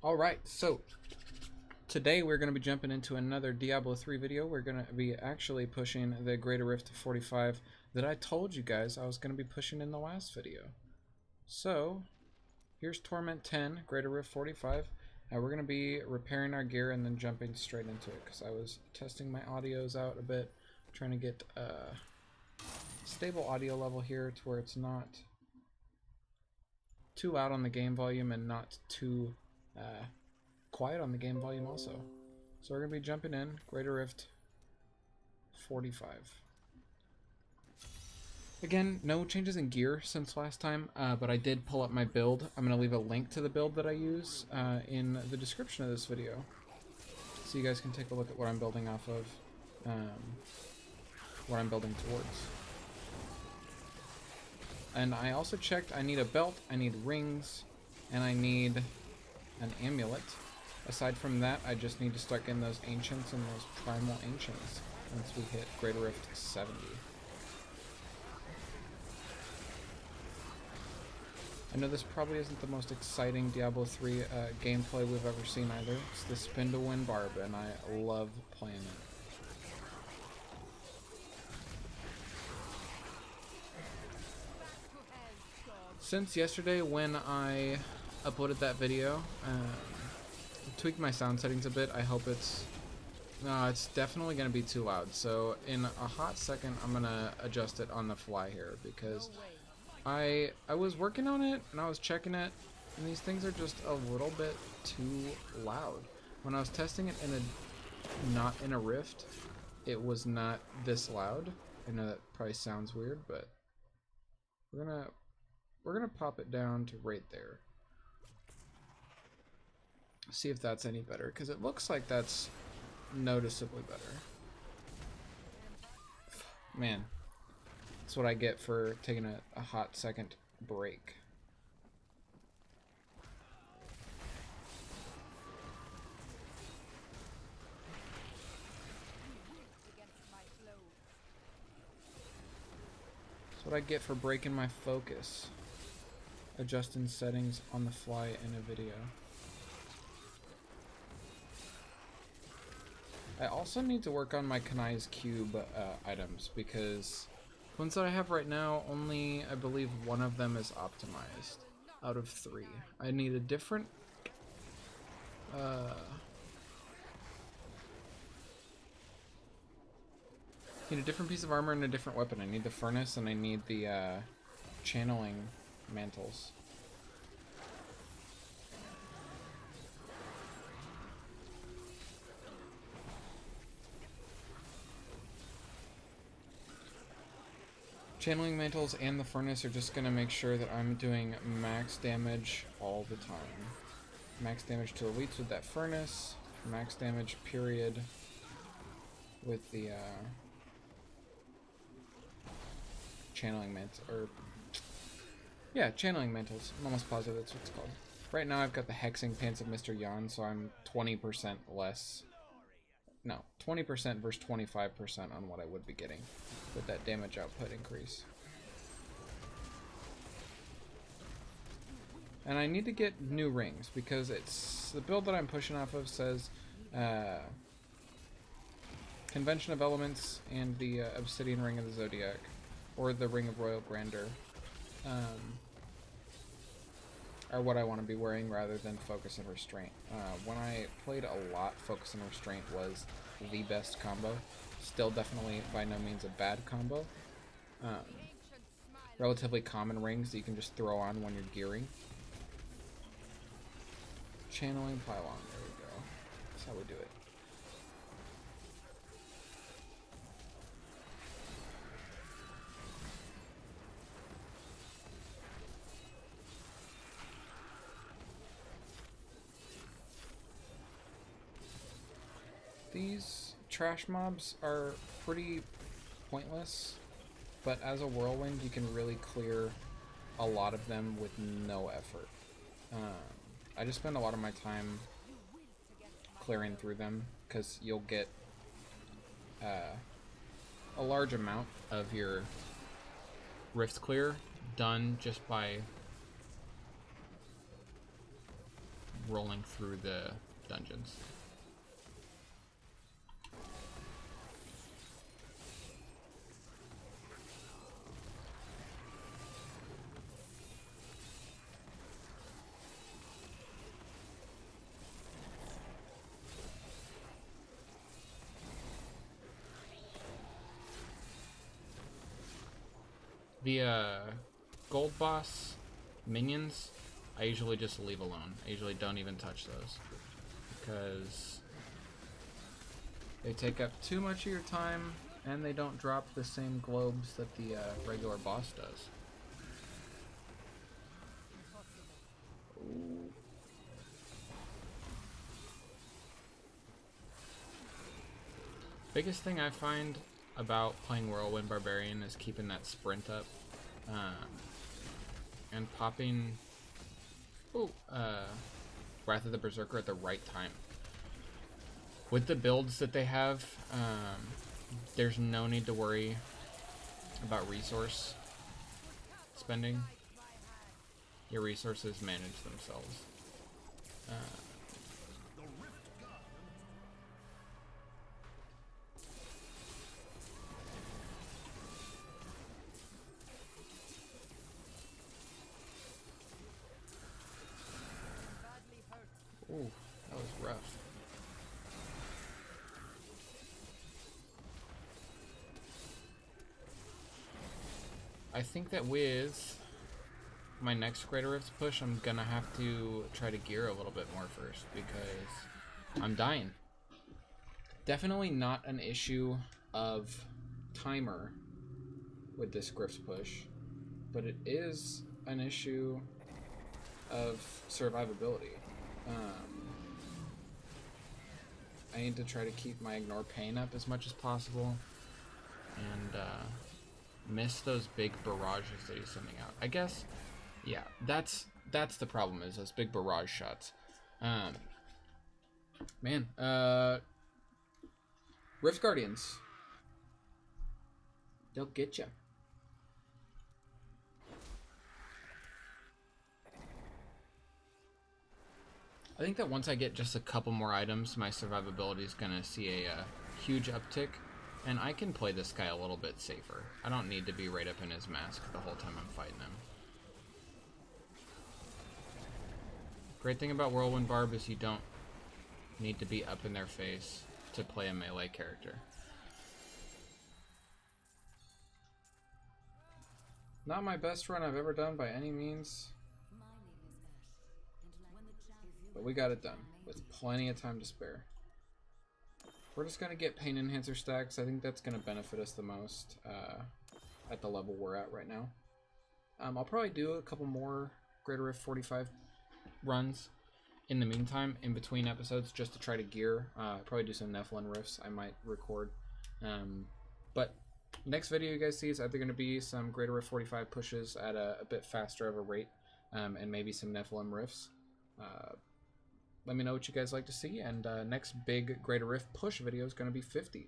Alright, so today we're going to be jumping into another Diablo 3 video. We're going to be actually pushing the Greater Rift 45 that I told you guys I was going to be pushing in the last video. So, here's Torment 10, Greater Rift 45. We're going to be repairing our gear and then jumping straight into it, because I was testing my audios out a bit, trying to get a stable audio level here to where it's not too loud on the game volume and not too quiet on the game volume also. So we're going to be jumping in Greater Rift 45. Again, no changes in gear since last time, but I did pull up my build. I'm going to leave a link to the build that I use in the description of this video, so you guys can take a look at what I'm building off of, what I'm building towards. And I also checked, I need a belt, I need rings, and I need an amulet. Aside from that, I just need to start getting those ancients and those primal ancients once we hit Greater Rift 70. I know this probably isn't the most exciting Diablo 3 gameplay we've ever seen either. It's the Whirlwind Barbarian, and I love playing it. Since yesterday when I uploaded that video, tweaked my sound settings a bit. I hope it's definitely going to be too loud. So in a hot second, I'm going to adjust it on the fly here, because I was working on it and I was checking it, and these things are just a little bit too loud. When I was testing it not in a Rift, it was not this loud. I know that probably sounds weird, but we're gonna pop it down to right there. See if that's any better, because it looks like that's noticeably better. Man, that's what I get for taking a hot second break. That's what I get for breaking my focus. Adjusting settings on the fly in a video. I also need to work on my Kanai's Cube items, because ones that I have right now, only I believe one of them is optimized out of 3. I need a different piece of armor and a different weapon. I need the furnace and I need the channeling mantles. Channeling mantles and the furnace are just gonna make sure that I'm doing max damage all the time. Max damage to elites with that furnace, max damage period with the channeling mantles, or yeah, channeling mantles. I'm almost positive that's what it's called. Right now I've got the hexing pants of Mr. Yan, so I'm 20% less. No, 20% versus 25% on what I would be getting with that damage output increase. And I need to get new rings, because it's the build that I'm pushing off of says Convention of Elements and the Obsidian Ring of the Zodiac, or the Ring of Royal Grandeur, are what I want to be wearing rather than Focus and Restraint. When I played a lot, Focus and Restraint was the best combo. Still definitely by no means a bad combo. Relatively common rings that you can just throw on when you're gearing. Channeling Pylon, there we go. That's how we do it. These trash mobs are pretty pointless, but as a Whirlwind you can really clear a lot of them with no effort. I just spend a lot of my time clearing through them, because you'll get a large amount of your Rift clear done just by rolling through the dungeons. The gold boss minions, I usually just leave alone. I usually don't even touch those because they take up too much of your time and they don't drop the same globes that the regular boss does. Ooh. Biggest thing I find about playing Whirlwind Barbarian is keeping that sprint up and popping Wrath of the Berserker at the right time. With the builds that they have, there's no need to worry about resource spending. Your resources manage themselves. Ooh, that was rough. I think that with my next Greater Rifts push, I'm gonna have to try to gear a little bit more first because I'm dying. Definitely not an issue of timer with this Griff's push, but it is an issue of survivability. I need to try to keep my ignore pain up as much as possible and miss those big barrages that he's sending out. I guess, yeah, that's the problem, is those big barrage shots. Man, Rift Guardians, they'll get you. I think that once I get just a couple more items, my survivability is going to see a huge uptick, and I can play this guy a little bit safer. I don't need to be right up in his mask the whole time I'm fighting him. Great thing about Whirlwind Barb is you don't need to be up in their face to play a melee character. Not my best run I've ever done by any means, but we got it done with plenty of time to spare. We're just going to get Pain Enhancer stacks. I think that's going to benefit us the most at the level we're at right now. I'll probably do a couple more Greater Rift 45 runs in the meantime, in between episodes, just to try to gear. Probably do some Nephilim Rifts I might record. But next video you guys see is either going to be some Greater Rift 45 pushes at a bit faster of a rate, and maybe some Nephilim Rifts. Let me know what you guys like to see, and next big Greater Rift push video is going to be 50.